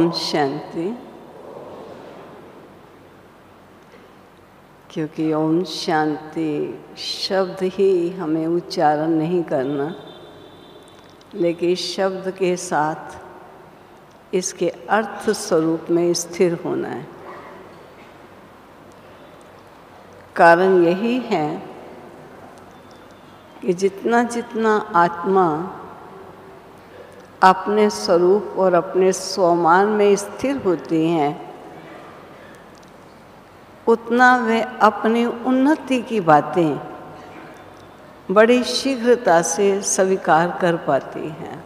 ओम शांति। क्योंकि ओम शांति शब्द ही हमें उच्चारण नहीं करना, लेकिन शब्द के साथ इसके अर्थ स्वरूप में स्थिर होना है। कारण यही है कि जितना जितना आत्मा अपने स्वरूप और अपने स्वमान में स्थिर होती हैं, उतना वे अपनी उन्नति की बातें बड़ी शीघ्रता से स्वीकार कर पाती हैं।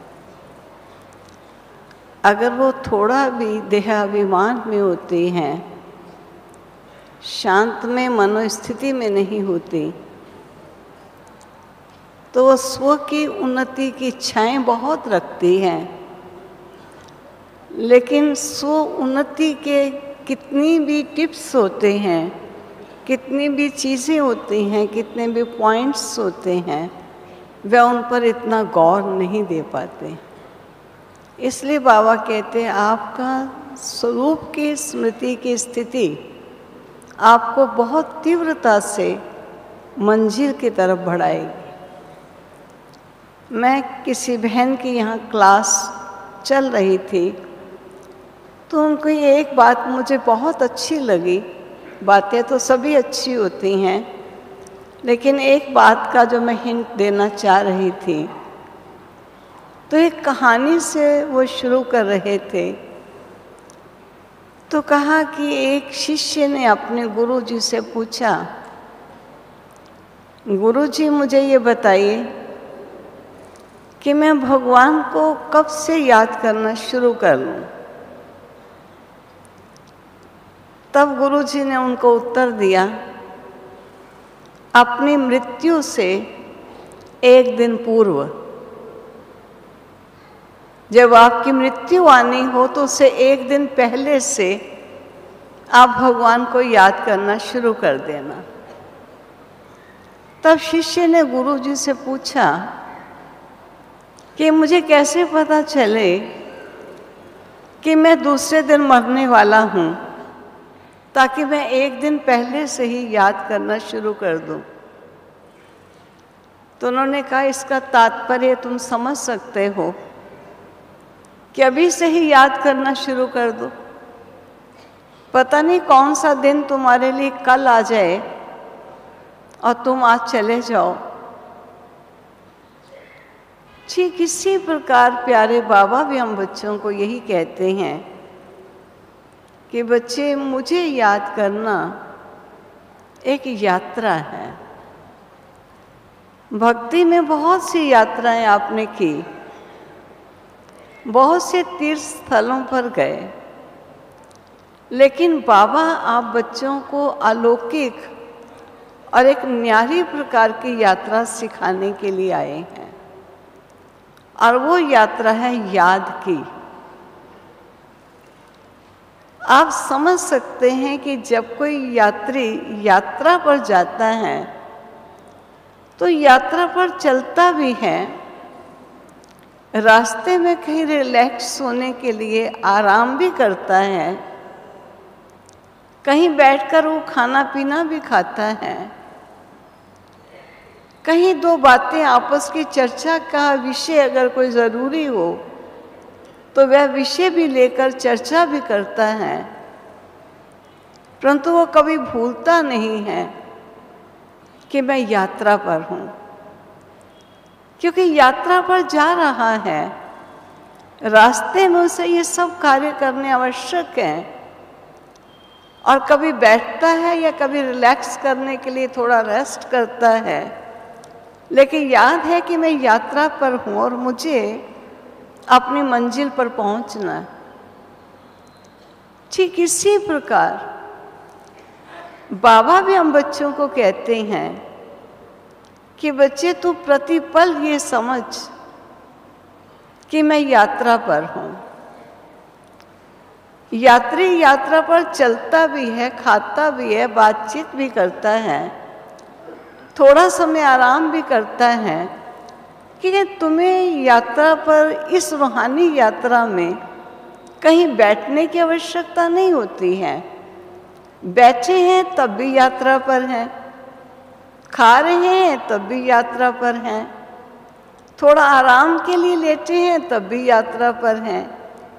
अगर वो थोड़ा भी देहाभिमान में होती हैं, शांत में मनोस्थिति में नहीं होती, तो वो स्व की उन्नति की इच्छाएं बहुत रखती हैं, लेकिन स्व उन्नति के कितनी भी टिप्स होते हैं, कितनी भी चीज़ें होती हैं, कितने भी पॉइंट्स होते हैं, वे उन पर इतना गौर नहीं दे पाते। इसलिए बाबा कहते हैं आपका स्वरूप की स्मृति की स्थिति आपको बहुत तीव्रता से मंजिल की तरफ बढ़ाएगी। मैं किसी बहन की यहाँ क्लास चल रही थी, तो उनको ये एक बात मुझे बहुत अच्छी लगी। बातें तो सभी अच्छी होती हैं, लेकिन एक बात का जो मैं हिंट देना चाह रही थी, तो एक कहानी से वो शुरू कर रहे थे। तो कहा कि एक शिष्य ने अपने गुरुजी से पूछा, गुरुजी मुझे ये बताइए कि मैं भगवान को कब से याद करना शुरू कर लूं। तब गुरुजी ने उनको उत्तर दिया, अपनी मृत्यु से एक दिन पूर्व। जब आपकी मृत्यु आनी हो तो उससे एक दिन पहले से आप भगवान को याद करना शुरू कर देना। तब शिष्य ने गुरुजी से पूछा कि मुझे कैसे पता चले कि मैं दूसरे दिन मरने वाला हूँ, ताकि मैं एक दिन पहले से ही याद करना शुरू कर दूँ। तो उन्होंने कहा, इसका तात्पर्य तुम समझ सकते हो कि अभी से ही याद करना शुरू कर दो। पता नहीं कौन सा दिन तुम्हारे लिए कल आ जाए और तुम आज चले जाओ। ठीक इसी प्रकार प्यारे बाबा भी हम बच्चों को यही कहते हैं कि बच्चे, मुझे याद करना एक यात्रा है। भक्ति में बहुत सी यात्राएं आपने की, बहुत से तीर्थ स्थलों पर गए, लेकिन बाबा आप बच्चों को अलौकिक और एक न्यारी प्रकार की यात्रा सिखाने के लिए आए हैं, और वो यात्रा है याद की। आप समझ सकते हैं कि जब कोई यात्री यात्रा पर जाता है तो यात्रा पर चलता भी है, रास्ते में कहीं रिलैक्स होने के लिए आराम भी करता है, कहीं बैठकर वो खाना पीना भी खाता है, कहीं दो बातें आपस की चर्चा का विषय अगर कोई ज़रूरी हो तो वह विषय भी लेकर चर्चा भी करता है, परंतु वो कभी भूलता नहीं है कि मैं यात्रा पर हूँ। क्योंकि यात्रा पर जा रहा है, रास्ते में उसे ये सब कार्य करने आवश्यक हैं, और कभी बैठता है या कभी रिलैक्स करने के लिए थोड़ा रेस्ट करता है, लेकिन याद है कि मैं यात्रा पर हूँ और मुझे अपनी मंजिल पर पहुँचना है। ठीक इसी प्रकार बाबा भी हम बच्चों को कहते हैं कि बच्चे, तू प्रतिपल ये समझ कि मैं यात्रा पर हूँ। यात्री यात्रा पर चलता भी है, खाता भी है, बातचीत भी करता है, थोड़ा समय आराम भी करता है, कि तुम्हें यात्रा पर, इस रूहानी यात्रा में कहीं बैठने की आवश्यकता नहीं होती है। बैठे हैं तब भी यात्रा पर हैं, खा रहे हैं तब भी यात्रा पर हैं, थोड़ा आराम के लिए लेटे हैं तब भी यात्रा पर हैं।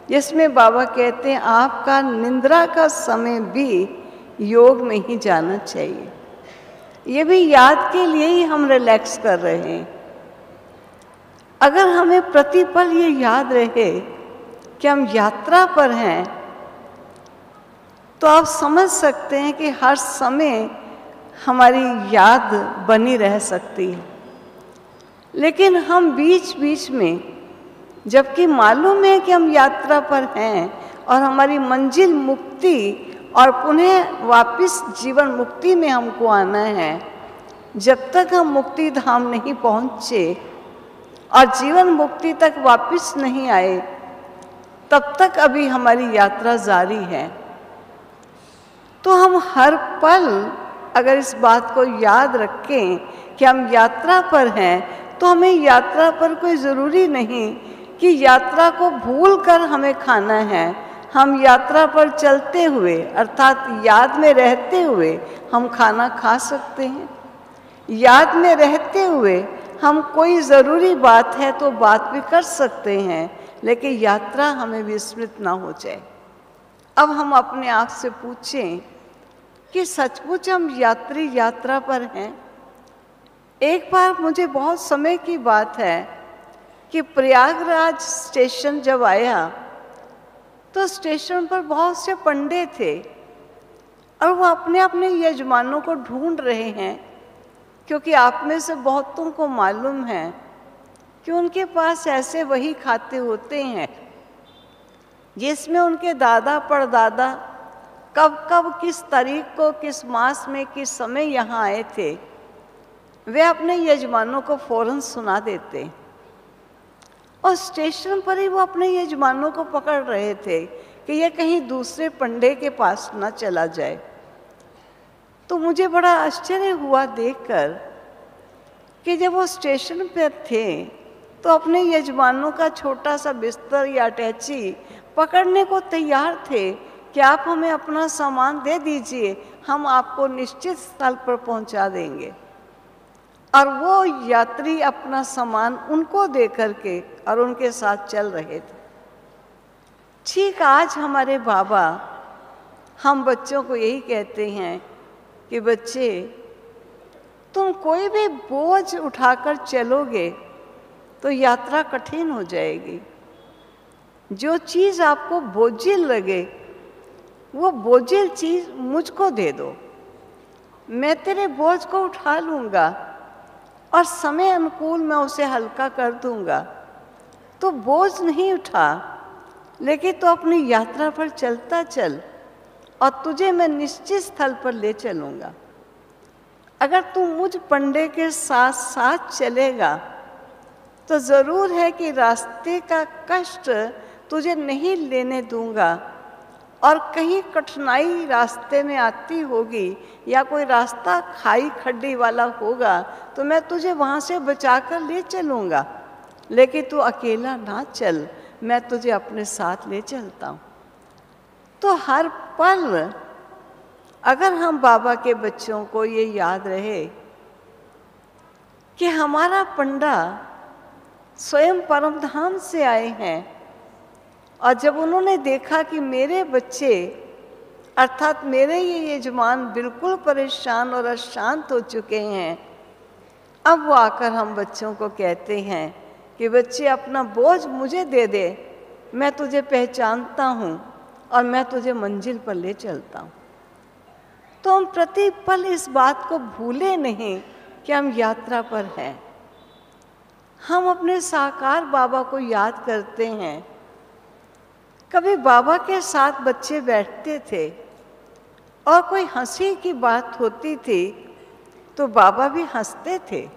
जिसमें बाबा कहते हैं आपका निंद्रा का समय भी योग में ही जाना चाहिए। ये भी याद के लिए ही हम रिलैक्स कर रहे हैं। अगर हमें प्रतिपल ये याद रहे कि हम यात्रा पर हैं, तो आप समझ सकते हैं कि हर समय हमारी याद बनी रह सकती है। लेकिन हम बीच बीच में, जबकि मालूम है कि हम यात्रा पर हैं और हमारी मंजिल मुक्ति और पुनः वापस जीवन मुक्ति में हमको आना है, जब तक हम मुक्ति धाम नहीं पहुँचे और जीवन मुक्ति तक वापस नहीं आए, तब तक अभी हमारी यात्रा जारी है। तो हम हर पल अगर इस बात को याद रखें कि हम यात्रा पर हैं, तो हमें यात्रा पर कोई ज़रूरी नहीं कि यात्रा को भूल कर हमें खाना है। हम यात्रा पर चलते हुए अर्थात याद में रहते हुए हम खाना खा सकते हैं। याद में रहते हुए हम कोई ज़रूरी बात है तो बात भी कर सकते हैं, लेकिन यात्रा हमें विस्मृत ना हो जाए। अब हम अपने आप से पूछें कि सचमुच हम यात्री यात्रा पर हैं। एक बार मुझे बहुत समय की बात है कि प्रयागराज स्टेशन जब आया तो स्टेशन पर बहुत से पंडे थे और वो अपने अपने यजमानों को ढूंढ रहे हैं, क्योंकि आप में से बहुतों को मालूम है कि उनके पास ऐसे वही खाते होते हैं जिसमें उनके दादा परदादा कब कब किस तारीख को किस मास में किस समय यहाँ आए थे, वे अपने यजमानों को फौरन सुना देते। और स्टेशन पर ही वो अपने यजमानों को पकड़ रहे थे कि ये कहीं दूसरे पंडे के पास ना चला जाए। तो मुझे बड़ा आश्चर्य हुआ देखकर कि जब वो स्टेशन पर थे तो अपने यजमानों का छोटा सा बिस्तर या अटैची पकड़ने को तैयार थे कि आप हमें अपना सामान दे दीजिए, हम आपको निश्चित स्थल पर पहुंचा देंगे। और वो यात्री अपना सामान उनको दे करके और उनके साथ चल रहे थे। ठीक आज हमारे बाबा हम बच्चों को यही कहते हैं कि बच्चे, तुम कोई भी बोझ उठाकर चलोगे तो यात्रा कठिन हो जाएगी। जो चीज़ आपको बोझिल लगे वो बोझिल चीज़ मुझको दे दो, मैं तेरे बोझ को उठा लूँगा और समय अनुकूल मैं उसे हल्का कर दूँगा। तो बोझ नहीं उठा, लेकिन तो अपनी यात्रा पर चलता चल और तुझे मैं निश्चित स्थल पर ले चलूँगा। अगर तू मुझ पंडे के साथ साथ चलेगा तो ज़रूर है कि रास्ते का कष्ट तुझे नहीं लेने दूँगा, और कहीं कठिनाई रास्ते में आती होगी या कोई रास्ता खाई खड्डी वाला होगा तो मैं तुझे वहाँ से बचा कर ले चलूँगा, लेकिन तू अकेला ना चल, मैं तुझे अपने साथ ले चलता हूँ। तो हर पल अगर हम बाबा के बच्चों को ये याद रहे कि हमारा पंडा स्वयं परम धाम से आए हैं, और जब उन्होंने देखा कि मेरे बच्चे अर्थात मेरे ये यजमान बिल्कुल परेशान और अशांत हो चुके हैं, अब वो आकर हम बच्चों को कहते हैं कि बच्चे अपना बोझ मुझे दे दे, मैं तुझे पहचानता हूँ और मैं तुझे मंजिल पर ले चलता हूँ। तो हम प्रतिपल इस बात को भूले नहीं कि हम यात्रा पर हैं। हम अपने साकार बाबा को याद करते हैं। कभी बाबा के साथ बच्चे बैठते थे और कोई हंसी की बात होती थी तो बाबा भी हंसते थे।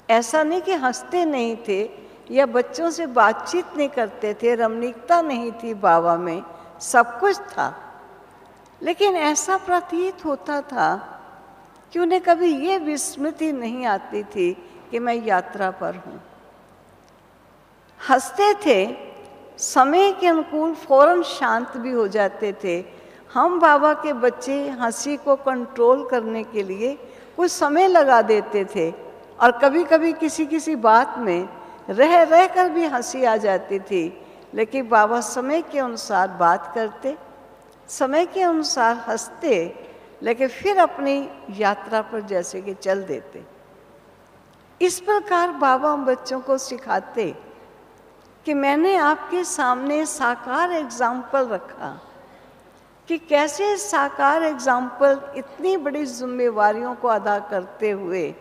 ऐसा नहीं कि हंसते नहीं थे या बच्चों से बातचीत नहीं करते थे, रमणीकता नहीं थी बाबा में, सब कुछ था, लेकिन ऐसा प्रतीत होता था कि उन्हें कभी ये विस्मृति नहीं आती थी कि मैं यात्रा पर हूँ। हंसते थे समय के अनुकूल फौरन शांत भी हो जाते थे। हम बाबा के बच्चे हंसी को कंट्रोल करने के लिए कुछ समय लगा देते थे और कभी कभी किसी किसी बात में रह कर भी हंसी आ जाती थी, लेकिन बाबा समय के अनुसार बात करते, समय के अनुसार हंसते, लेकिन फिर अपनी यात्रा पर जैसे कि चल देते। इस प्रकार बाबा हम बच्चों को सिखाते कि मैंने आपके सामने साकार एग्जाम्पल रखा कि कैसे साकार एग्जाम्पल इतनी बड़ी जिम्मेवारियों को अदा करते हुए,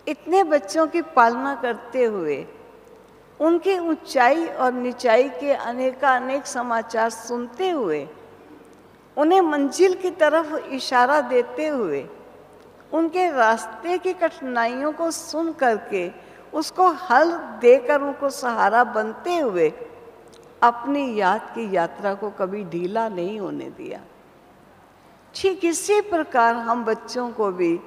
इतने बच्चों की पालना करते हुए, उनकी ऊंचाई और निचाई के अनेक समाचार सुनते हुए, उन्हें मंजिल की तरफ इशारा देते हुए, उनके रास्ते की कठिनाइयों को सुन करके उसको हल देकर उनको सहारा बनते हुए अपनी याद की यात्रा को कभी ढीला नहीं होने दिया। ठीक इसी प्रकार हम बच्चों को भी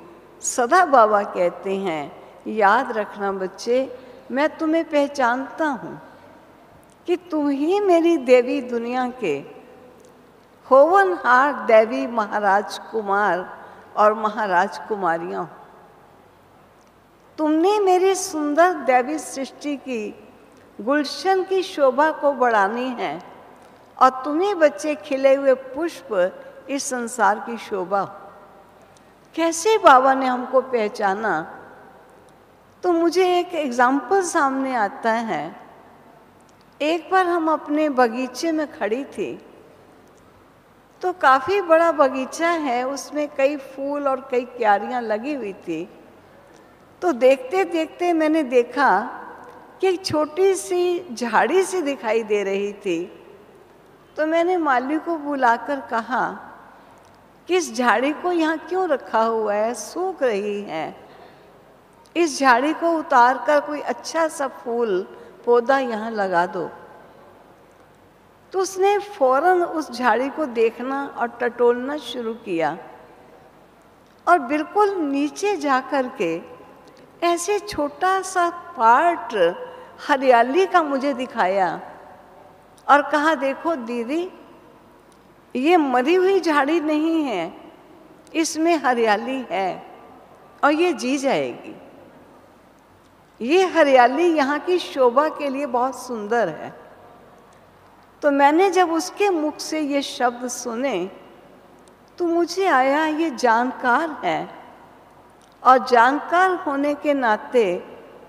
सदा बाबा कहते हैं, याद रखना बच्चे, मैं तुम्हें पहचानता हूँ कि तुम ही मेरी देवी दुनिया के होवनहार देवी महाराज कुमार और महाराज कुमारियाँ हो। तुमने मेरी सुंदर दैवी सृष्टि की गुलशन की शोभा को बढ़ानी है और तुम्ही बच्चे खिले हुए पुष्प इस संसार की शोभा। कैसे बाबा ने हमको पहचाना? तो मुझे एक एग्जाम्पल सामने आता है। एक बार हम अपने बगीचे में खड़ी थी, तो काफ़ी बड़ा बगीचा है, उसमें कई फूल और कई क्यारियाँ लगी हुई थी। तो देखते देखते मैंने देखा कि एक छोटी सी झाड़ी सी दिखाई दे रही थी। तो मैंने माली को बुलाकर कहा कि इस झाड़ी को यहाँ क्यों रखा हुआ है, सूख रही है, इस झाड़ी को उतार कर कोई अच्छा सा फूल पौधा यहाँ लगा दो। तो उसने फौरन उस झाड़ी को देखना और टटोलना शुरू किया और बिल्कुल नीचे जा कर के ऐसे छोटा सा पार्ट हरियाली का मुझे दिखाया और कहा, देखो दीदी, ये मरी हुई झाड़ी नहीं है, इसमें हरियाली है और ये जी जाएगी। ये हरियाली यहाँ की शोभा के लिए बहुत सुंदर है। तो मैंने जब उसके मुख से ये शब्द सुने तो मुझे आया ये जानकार है, और जानकार होने के नाते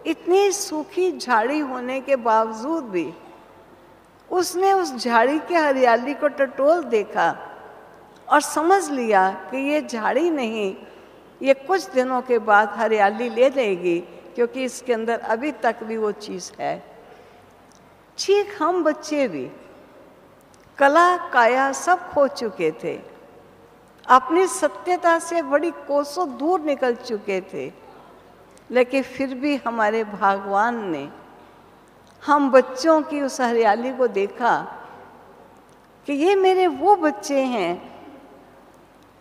इतनी सूखी झाड़ी होने के बावजूद भी उसने उस झाड़ी के हरियाली को टटोल देखा और समझ लिया कि ये झाड़ी नहीं, ये कुछ दिनों के बाद हरियाली ले लेगी, क्योंकि इसके अंदर अभी तक भी वो चीज़ है। ठीक हम बच्चे भी कला काया सब खो चुके थे, अपनी सत्यता से बड़ी कोसों दूर निकल चुके थे, लेकिन फिर भी हमारे भगवान ने हम बच्चों की उस हरियाली को देखा कि ये मेरे वो बच्चे हैं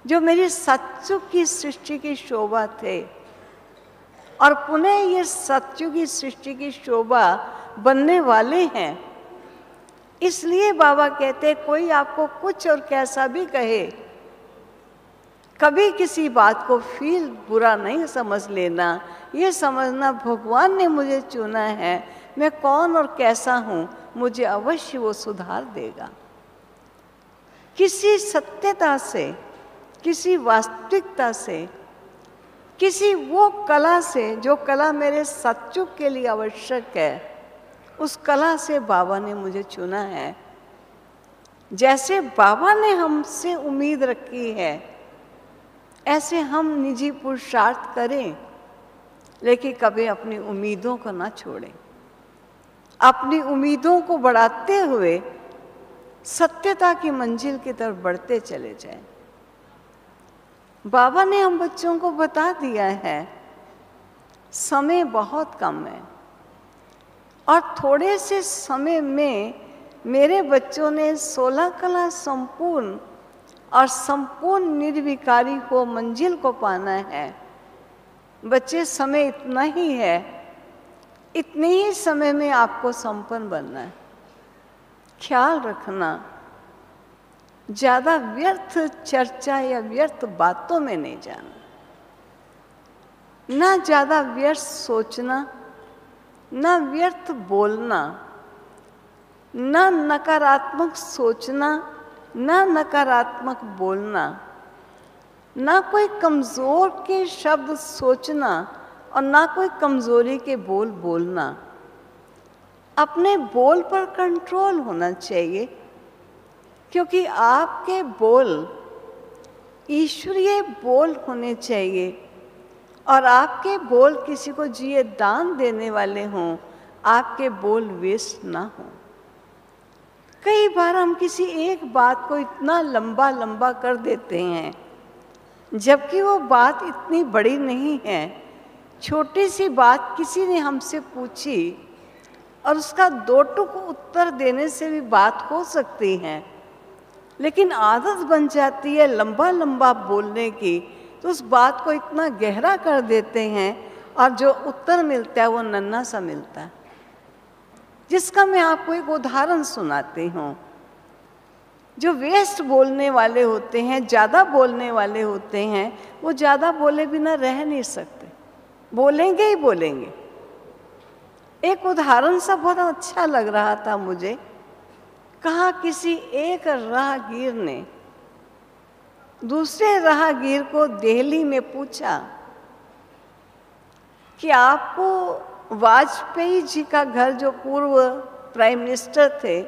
जो मेरी सत्युग की सृष्टि की शोभा थे, और पुनः ये सत्युग की सृष्टि की शोभा बनने वाले हैं। इसलिए बाबा कहते, कोई आपको कुछ और कैसा भी कहे, कभी किसी बात को फील बुरा नहीं समझ लेना, ये समझना भगवान ने मुझे चुना है, मैं कौन और कैसा हूँ, मुझे अवश्य वो सुधार देगा। किसी सत्यता से, किसी वास्तविकता से, किसी वो कला से जो कला मेरे सत्युग के लिए आवश्यक है, उस कला से बाबा ने मुझे चुना है। जैसे बाबा ने हमसे उम्मीद रखी है, ऐसे हम निजी पुरुषार्थ करें, लेकिन कभी अपनी उम्मीदों को ना छोड़ें। अपनी उम्मीदों को बढ़ाते हुए सत्यता की मंजिल की तरफ बढ़ते चले जाएं। बाबा ने हम बच्चों को बता दिया है, समय बहुत कम है, और थोड़े से समय में मेरे बच्चों ने 16 कला संपूर्ण और संपूर्ण निर्विकारी हो मंजिल को पाना है। बच्चे, समय इतना ही है, इतने ही समय में आपको संपन्न बनना है। ख्याल रखना, ज़्यादा व्यर्थ चर्चा या व्यर्थ बातों में नहीं जाना, ना ज़्यादा व्यर्थ सोचना, ना व्यर्थ बोलना, ना नकारात्मक सोचना, ना नकारात्मक बोलना, ना कोई कमज़ोर के शब्द सोचना और ना कोई कमज़ोरी के बोल बोलना। अपने बोल पर कंट्रोल होना चाहिए, क्योंकि आपके बोल ईश्वरीय बोल होने चाहिए और आपके बोल किसी को जिए दान देने वाले हों, आपके बोल वेस्ट ना हों। कई बार हम किसी एक बात को इतना लंबा लंबा कर देते हैं, जबकि वो बात इतनी बड़ी नहीं है। छोटी सी बात किसी ने हमसे पूछी और उसका 2 टुक उत्तर देने से भी बात हो सकती है, लेकिन आदत बन जाती है लंबा लंबा बोलने की, तो उस बात को इतना गहरा कर देते हैं और जो उत्तर मिलता है वो नन्हा सा मिलता है। जिसका मैं आपको एक उदाहरण सुनाती हूँ। जो वेस्ट बोलने वाले होते हैं, ज़्यादा बोलने वाले होते हैं, वो ज़्यादा बोले बिना रह नहीं सकते, बोलेंगे ही बोलेंगे। एक उदाहरण सा बहुत अच्छा लग रहा था मुझे। कहा किसी एक राहगीर ने दूसरे राहगीर को दिल्ली में पूछा कि आपको वाजपेयी जी का घर, जो पूर्व प्राइम मिनिस्टर थे,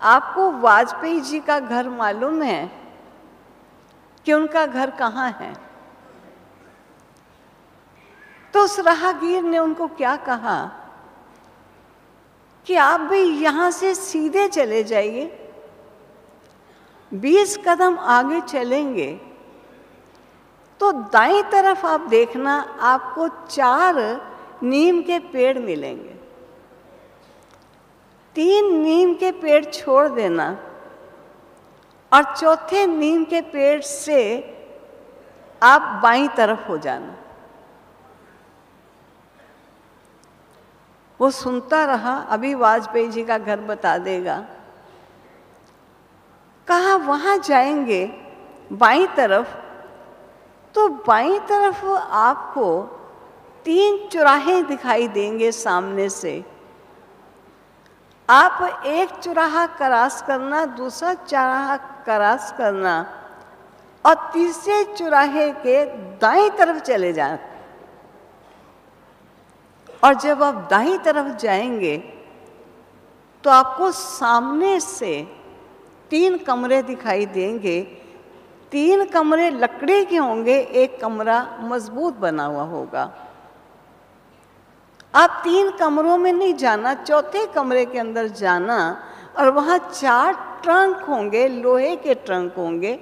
आपको वाजपेयी जी का घर मालूम है कि उनका घर कहाँ है? तो उस राहगीर ने उनको क्या कहा कि आप भी यहाँ से सीधे चले जाइए, 20 कदम आगे चलेंगे तो दाईं तरफ आप देखना, आपको 4 नीम के पेड़ मिलेंगे। 3 नीम के पेड़ छोड़ देना और चौथे नीम के पेड़ से आप बाईं तरफ हो जाना। वो सुनता रहा, अभी वाजपेयी जी का घर बता देगा। कहा वहाँ जाएंगे बाईं तरफ, तो बाईं तरफ आपको 3 चौराहे दिखाई देंगे सामने से। आप एक चौराहा क्रॉस करना, दूसरा चौराहा क्रॉस करना और तीसरे चौराहे के दाईं तरफ चले जाएं। और जब आप दाईं तरफ जाएंगे तो आपको सामने से 3 कमरे दिखाई देंगे। 3 कमरे लकड़ी के होंगे, एक कमरा मजबूत बना हुआ होगा। आप 3 कमरों में नहीं जाना, चौथे कमरे के अंदर जाना और वहाँ 4 ट्रंक होंगे, लोहे के ट्रंक होंगे।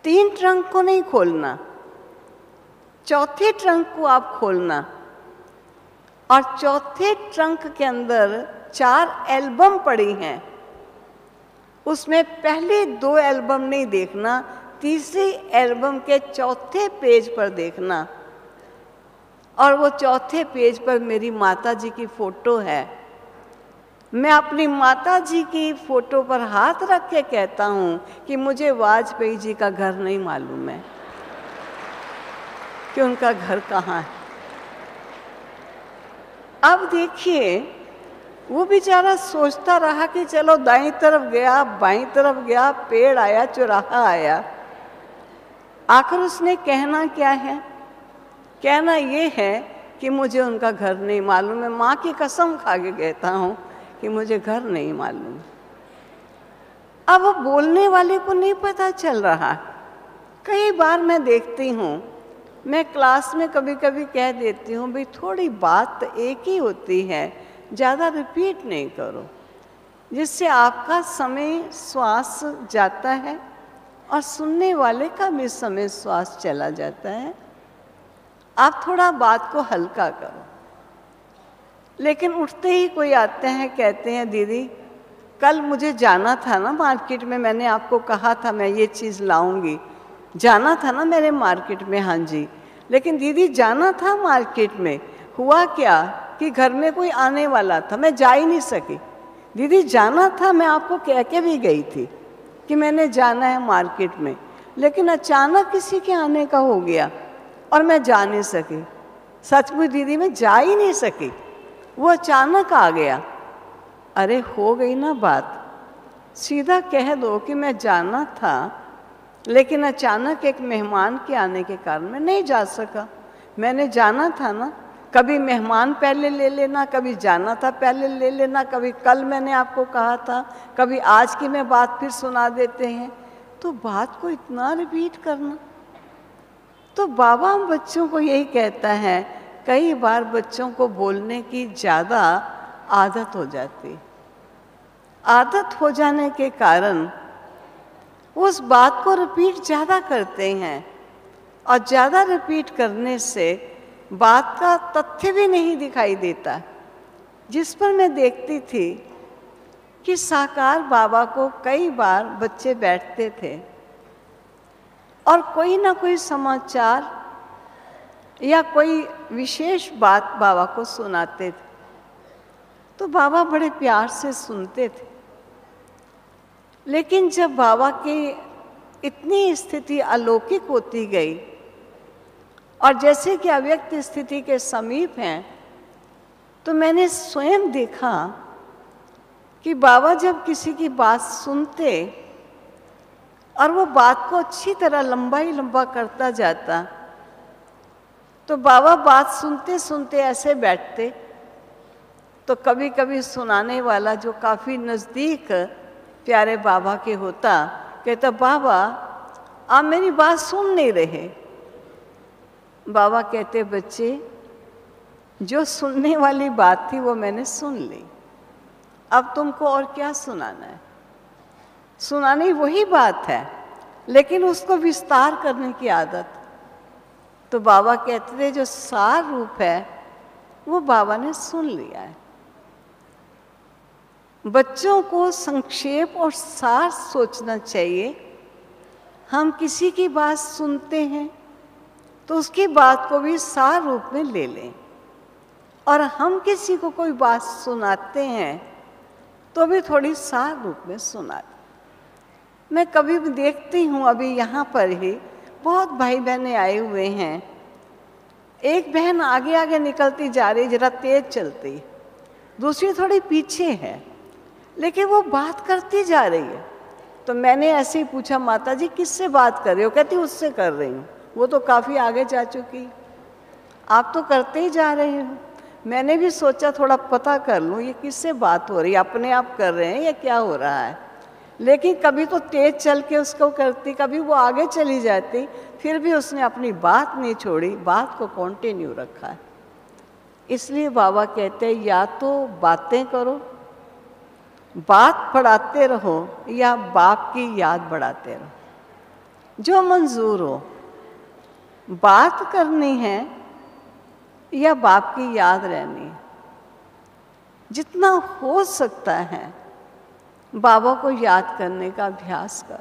3 ट्रंक को नहीं खोलना, चौथे ट्रंक को आप खोलना और चौथे ट्रंक के अंदर 4 एल्बम पड़ी हैं। उसमें पहले 2 एल्बम नहीं देखना, तीसरी एल्बम के चौथे पेज पर देखना और वो चौथे पेज पर मेरी माता जी की फोटो है। मैं अपनी माता जी की फोटो पर हाथ रख के कहता हूँ कि मुझे वाजपेयी जी का घर नहीं मालूम है कि उनका घर कहाँ है। अब देखिए, वो बेचारा सोचता रहा कि चलो दाईं तरफ गया, बाईं तरफ गया, पेड़ आया, चौराहा आया। आखिर उसने कहना क्या है? कहना ये है कि मुझे उनका घर नहीं मालूम है। माँ की कसम खा के कहता हूँ कि मुझे घर नहीं मालूम। अब वो बोलने वाले को नहीं पता चल रहा। कई बार मैं देखती हूँ, मैं क्लास में कभी कभी कह देती हूँ, भाई थोड़ी बात एक ही होती है, ज़्यादा रिपीट नहीं करो, जिससे आपका समय श्वास जाता है और सुनने वाले का भी समय श्वास चला जाता है। आप थोड़ा बात को हल्का करो। लेकिन उठते ही कोई आते हैं, कहते हैं दीदी कल मुझे जाना था ना मार्केट में, मैंने आपको कहा था मैं ये चीज़ लाऊंगी, जाना था ना मेरे मार्केट में। हाँ जी, लेकिन दीदी जाना था मार्केट में, हुआ क्या कि घर में कोई आने वाला था, मैं जा ही नहीं सकी। दीदी जाना था, मैं आपको कह के भी गई थी कि मैंने जाना है मार्केट में, लेकिन अचानक किसी के आने का हो गया और मैं जा नहीं सकी। सचमुच दीदी मैं जा ही नहीं सकी, वो अचानक आ गया। अरे हो गई ना बात, सीधा कह दो कि मैं जाना था लेकिन अचानक एक मेहमान के आने के कारण मैं नहीं जा सका। मैंने जाना था ना, कभी मेहमान पहले ले लेना, कभी जाना था पहले ले लेना, कभी कल मैंने आपको कहा था, कभी आज की मैं बात फिर सुना देते हैं, तो बात को इतना रिपीट करना। तो बाबा हम बच्चों को यही कहता है, कई बार बच्चों को बोलने की ज़्यादा आदत हो जाती। आदत हो जाने के कारण उस बात को रिपीट ज़्यादा करते हैं और ज़्यादा रिपीट करने से बात का तथ्य भी नहीं दिखाई देता। जिस पर मैं देखती थी कि साकार बाबा को कई बार बच्चे बैठते थे और कोई ना कोई समाचार या कोई विशेष बात बाबा को सुनाते थे, तो बाबा बड़े प्यार से सुनते थे। लेकिन जब बाबा की इतनी स्थिति अलौकिक होती गई और जैसे कि अव्यक्त स्थिति के समीप हैं, तो मैंने स्वयं देखा कि बाबा जब किसी की बात सुनते और वो बात को अच्छी तरह लंबा ही लंबा करता जाता, तो बाबा बात सुनते सुनते ऐसे बैठते, तो कभी कभी सुनाने वाला जो काफ़ी नज़दीक प्यारे बाबा के होता, कहता बाबा आप मेरी बात सुन नहीं रहे। बाबा कहते बच्चे, जो सुनने वाली बात थी वो मैंने सुन ली, अब तुमको और क्या सुनाना है। सुनानी वही बात है लेकिन उसको विस्तार करने की आदत। तो बाबा कहते थे जो सार रूप है वो बाबा ने सुन लिया है। बच्चों को संक्षेप और सार सोचना चाहिए। हम किसी की बात सुनते हैं तो उसकी बात को भी सार रूप में ले लें, और हम किसी को कोई बात सुनाते हैं तो भी थोड़ी सार रूप में सुना दें। मैं कभी भी देखती हूँ, अभी यहाँ पर ही बहुत भाई बहनें आए हुए हैं, एक बहन आगे आगे निकलती जा रही, जरा तेज चलती, दूसरी थोड़ी पीछे है, लेकिन वो बात करती जा रही है। तो मैंने ऐसे ही पूछा, माता जी किससे बात कर रहे हो? कहती उससे कर रही हूँ, वो तो काफ़ी आगे जा चुकी, आप तो करते ही जा रहे हो। मैंने भी सोचा थोड़ा पता कर लूँ ये किससे बात हो रही है, अपने आप कर रहे हैं या क्या हो रहा है। लेकिन कभी तो तेज चल के उसको करती, कभी वो आगे चली जाती, फिर भी उसने अपनी बात नहीं छोड़ी, बात को कंटिन्यू रखा है। इसलिए बाबा कहते हैं या तो बातें करो, बात पढ़ाते रहो, या बाप की याद बढ़ाते रहो, जो मंजूर हो। बात करनी है या बाप की याद रहनी है, जितना हो सकता है बाबा को याद करने का अभ्यास कर।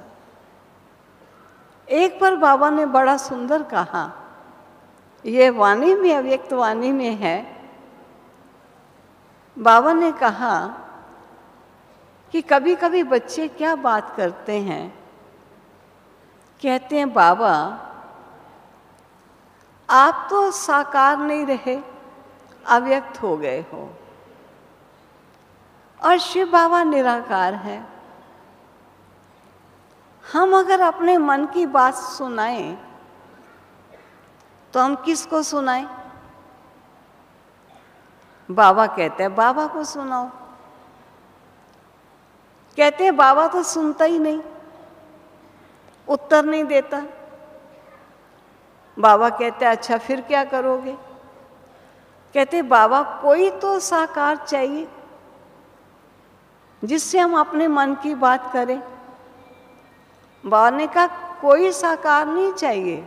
एक बार बाबा ने बड़ा सुंदर कहा, ये वाणी में, अव्यक्त वाणी में है। बाबा ने कहा कि कभी कभी बच्चे क्या बात करते हैं, कहते हैं बाबा आप तो साकार नहीं रहे, अव्यक्त हो गए हो, और शिव बाबा निराकार है। हम अगर अपने मन की बात सुनाएं तो हम किसको सुनाएं? बाबा कहते हैं बाबा को सुनाओ। कहते हैं बाबा तो सुनता ही नहीं, उत्तर नहीं देता। बाबा कहते हैं अच्छा फिर क्या करोगे? कहते हैं बाबा कोई तो साकार चाहिए जिससे हम अपने मन की बात करें। बाबा ने कहा कोई साकार नहीं चाहिए,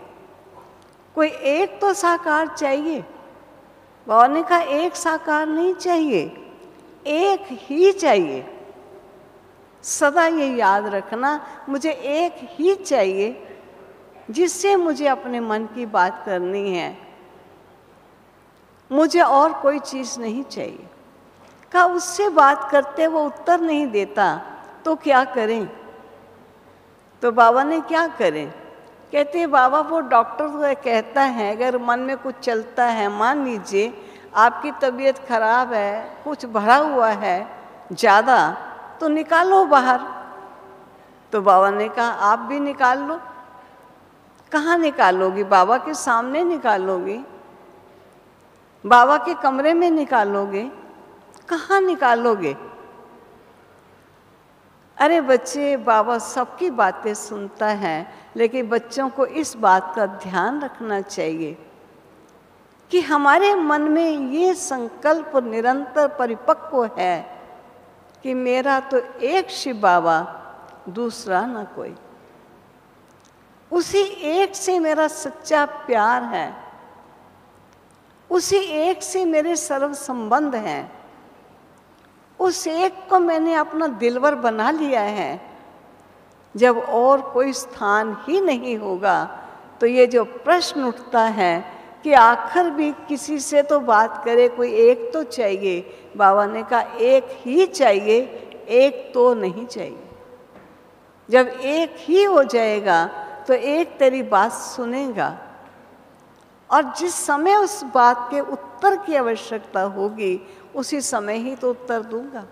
कोई एक तो साकार चाहिए। बाबा ने कहा एक साकार नहीं चाहिए, एक ही चाहिए। सदा ये याद रखना, मुझे एक ही चाहिए जिससे मुझे अपने मन की बात करनी है, मुझे और कोई चीज़ नहीं चाहिए। का उससे बात करते वो उत्तर नहीं देता तो क्या करें? तो बाबा ने क्या करें? कहते हैं बाबा वो डॉक्टर तो कहता है अगर मन में कुछ चलता है, मान लीजिए आपकी तबीयत खराब है, कुछ भरा हुआ है ज़्यादा, तो निकालो बाहर। तो बाबा ने कहा आप भी निकाल लो। कहाँ निकालोगी? बाबा के सामने निकालोगी? बाबा के कमरे में निकालोगे? कहाँ निकालोगे? अरे बच्चे, बाबा सबकी बातें सुनता है, लेकिन बच्चों को इस बात का ध्यान रखना चाहिए कि हमारे मन में ये संकल्प निरंतर परिपक्व है कि मेरा तो एक शिव बाबा, दूसरा ना कोई। उसी एक से मेरा सच्चा प्यार है, उसी एक से मेरे सर्व संबंध हैं, उस एक को मैंने अपना दिलवर बना लिया है। जब और कोई स्थान ही नहीं होगा तो ये जो प्रश्न उठता है कि आखिर भी किसी से तो बात करे, कोई एक तो चाहिए। बाबा ने कहा एक ही चाहिए, एक तो नहीं चाहिए। जब एक ही हो जाएगा तो एक तेरी बात सुनेगा, और जिस समय उस बात के उत्तर की आवश्यकता होगी उसी समय ही तो उत्तर दूंगा।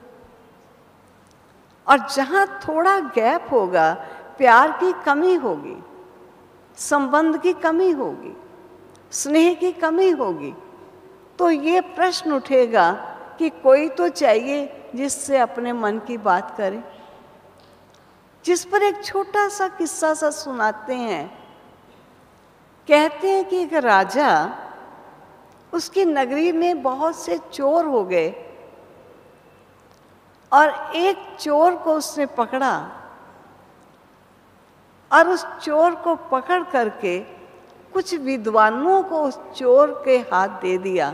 और जहाँ थोड़ा गैप होगा, प्यार की कमी होगी, संबंध की कमी होगी, स्नेह की कमी होगी, तो ये प्रश्न उठेगा कि कोई तो चाहिए जिससे अपने मन की बात करे। जिस पर एक छोटा सा किस्सा सा सुनाते हैं। कहते हैं कि एक राजा, उसकी नगरी में बहुत से चोर हो गए और एक चोर को उसने पकड़ा और उस चोर को पकड़ करके कुछ विद्वानों को उस चोर के हाथ दे दिया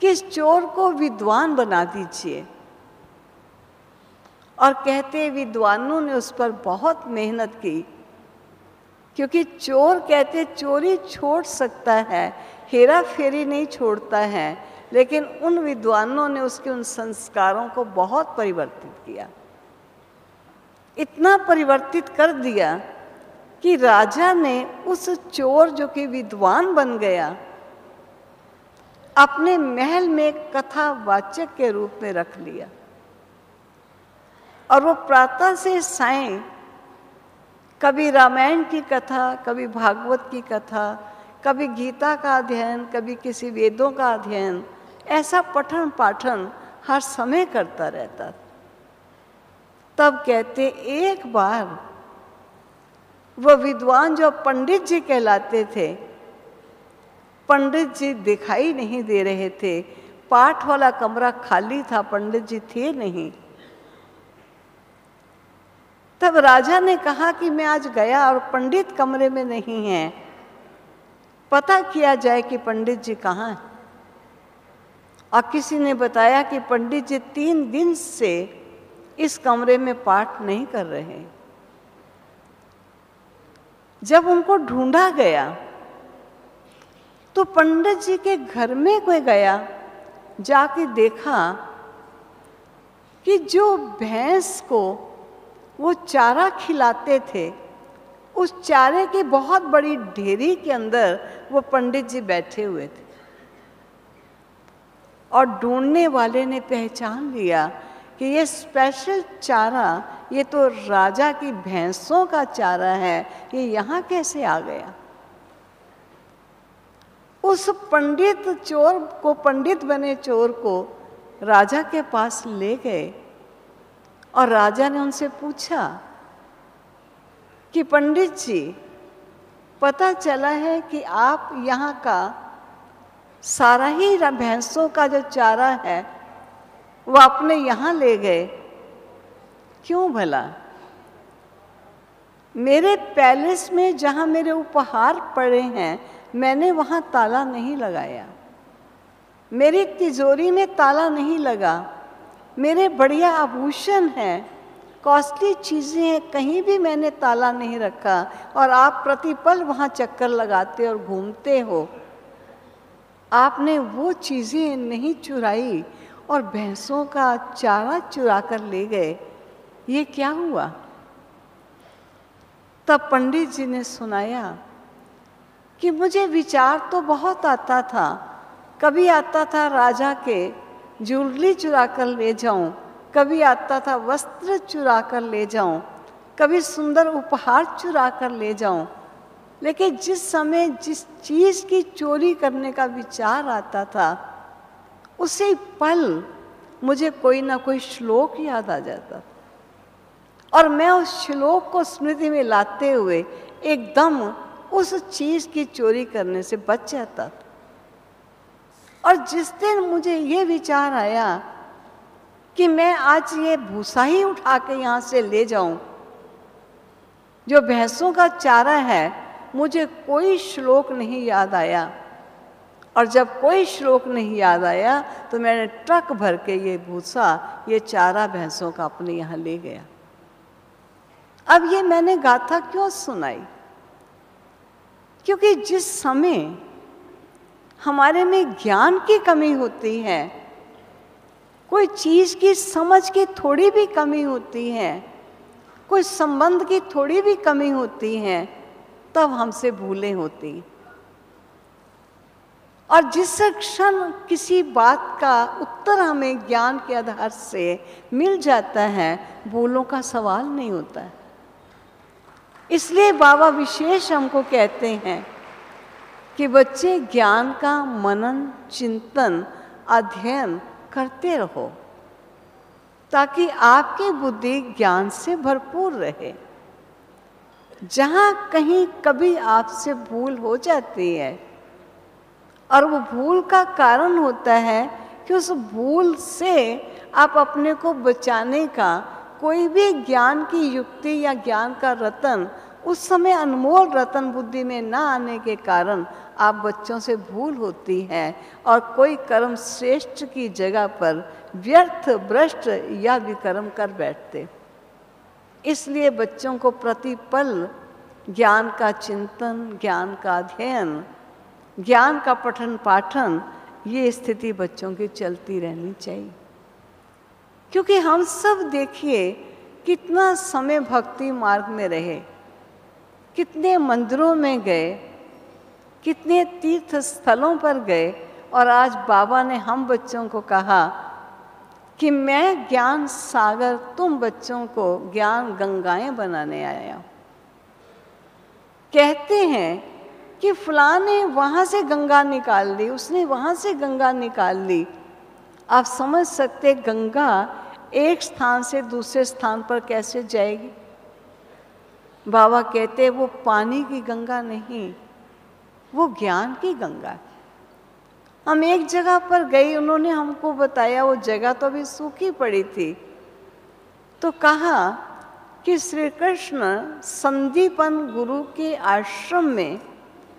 कि इस चोर को विद्वान बना दीजिए। और कहते विद्वानों ने उस पर बहुत मेहनत की, क्योंकि चोर कहते चोरी छोड़ सकता है, हेरा फेरी नहीं छोड़ता है। लेकिन उन विद्वानों ने उसके उन संस्कारों को बहुत परिवर्तित किया, इतना परिवर्तित कर दिया कि राजा ने उस चोर जो कि विद्वान बन गया अपने महल में कथावाचक के रूप में रख लिया। और वो प्रातः से सायं कभी रामायण की कथा, कभी भागवत की कथा, कभी गीता का अध्ययन, कभी किसी वेदों का अध्ययन, ऐसा पठन पाठन हर समय करता रहता। तब कहते एक बार वह विद्वान जो पंडित जी कहलाते थे, पंडित जी दिखाई नहीं दे रहे थे, पाठ वाला कमरा खाली था, पंडित जी थे नहीं। तब राजा ने कहा कि मैं आज गया और पंडित कमरे में नहीं है, पता किया जाए कि पंडित जी कहाँ हैं। और किसी ने बताया कि पंडित जी 3 दिन से इस कमरे में पाठ नहीं कर रहे। जब उनको ढूंढा गया तो पंडित जी के घर में कोई गया, जाके देखा कि जो भैंस को वो चारा खिलाते थे, उस चारे की बहुत बड़ी ढेरी के अंदर वो पंडित जी बैठे हुए थे। और ढूंढने वाले ने पहचान लिया कि ये स्पेशल चारा, ये तो राजा की भैंसों का चारा है, ये यहाँ कैसे आ गया। उस पंडित चोर को, पंडित बने चोर को राजा के पास ले गए और राजा ने उनसे पूछा कि पंडित जी, पता चला है कि आप यहाँ का सारा ही भैंसों का जो चारा है वो अपने यहाँ ले गए, क्यों भला? मेरे पैलेस में जहाँ मेरे उपहार पड़े हैं, मैंने वहाँ ताला नहीं लगाया, मेरी तिजोरी में ताला नहीं लगा, मेरे बढ़िया आभूषण हैं, कॉस्टली चीज़ें हैं, कहीं भी मैंने ताला नहीं रखा, और आप प्रतिपल वहाँ चक्कर लगाते और घूमते हो। आपने वो चीज़ें नहीं चुराई और भैंसों का चारा चुरा कर ले गए, ये क्या हुआ? तब पंडित जी ने सुनाया कि मुझे विचार तो बहुत आता था। कभी आता था राजा के ज्वेलरी चुरा कर ले जाऊं, कभी आता था वस्त्र चुरा कर ले जाऊं, कभी सुंदर उपहार चुरा कर ले जाऊं। लेकिन जिस समय जिस चीज़ की चोरी करने का विचार आता था, उसी पल मुझे कोई ना कोई श्लोक याद आ जाता और मैं उस श्लोक को स्मृति में लाते हुए एकदम उस चीज़ की चोरी करने से बच जाता था। और जिस दिन मुझे ये विचार आया कि मैं आज ये भूसा ही उठा के यहाँ से ले जाऊं, जो भैंसों का चारा है, मुझे कोई श्लोक नहीं याद आया। और जब कोई श्लोक नहीं याद आया तो मैंने ट्रक भर के ये भूसा, ये चारा भैंसों का अपने यहाँ ले गया। अब ये मैंने गाथा क्यों सुनाई? क्योंकि जिस समय हमारे में ज्ञान की कमी होती है, कोई चीज़ की समझ की थोड़ी भी कमी होती है, कोई संबंध की थोड़ी भी कमी होती है, तब हमसे भूलें होती। और जिस क्षण किसी बात का उत्तर हमें ज्ञान के आधार से मिल जाता है, भूलों का सवाल नहीं होता है। इसलिए बाबा विशेष हमको कहते हैं कि बच्चे ज्ञान का मनन, चिंतन, अध्ययन करते रहो ताकि आपकी बुद्धि ज्ञान से भरपूर रहे। जहाँ कहीं कभी आपसे भूल हो जाती है और वो भूल का कारण होता है कि उस भूल से आप अपने को बचाने का कोई भी ज्ञान की युक्ति या ज्ञान का रतन, उस समय अनमोल रतन बुद्धि में ना आने के कारण आप बच्चों से भूल होती है और कोई कर्म श्रेष्ठ की जगह पर व्यर्थ, भ्रष्ट या विकर्म कर बैठते। इसलिए बच्चों को प्रतिपल ज्ञान का चिंतन, ज्ञान का अध्ययन, ज्ञान का पठन पाठन, ये स्थिति बच्चों की चलती रहनी चाहिए। क्योंकि हम सब देखिए कितना समय भक्ति मार्ग में रहे, कितने मंदिरों में गए, कितने तीर्थ स्थलों पर गए, और आज बाबा ने हम बच्चों को कहा कि मैं ज्ञान सागर, तुम बच्चों को ज्ञान गंगाएं बनाने आया हूं। कहते हैं कि फलां ने वहाँ से गंगा निकाल ली, उसने वहाँ से गंगा निकाल ली। आप समझ सकते गंगा एक स्थान से दूसरे स्थान पर कैसे जाएगी? बाबा कहते वो पानी की गंगा नहीं, वो ज्ञान की गंगा है। हम एक जगह पर गए, उन्होंने हमको बताया, वो जगह तो अभी सूखी पड़ी थी, तो कहा कि श्री कृष्ण संदीपन गुरु के आश्रम में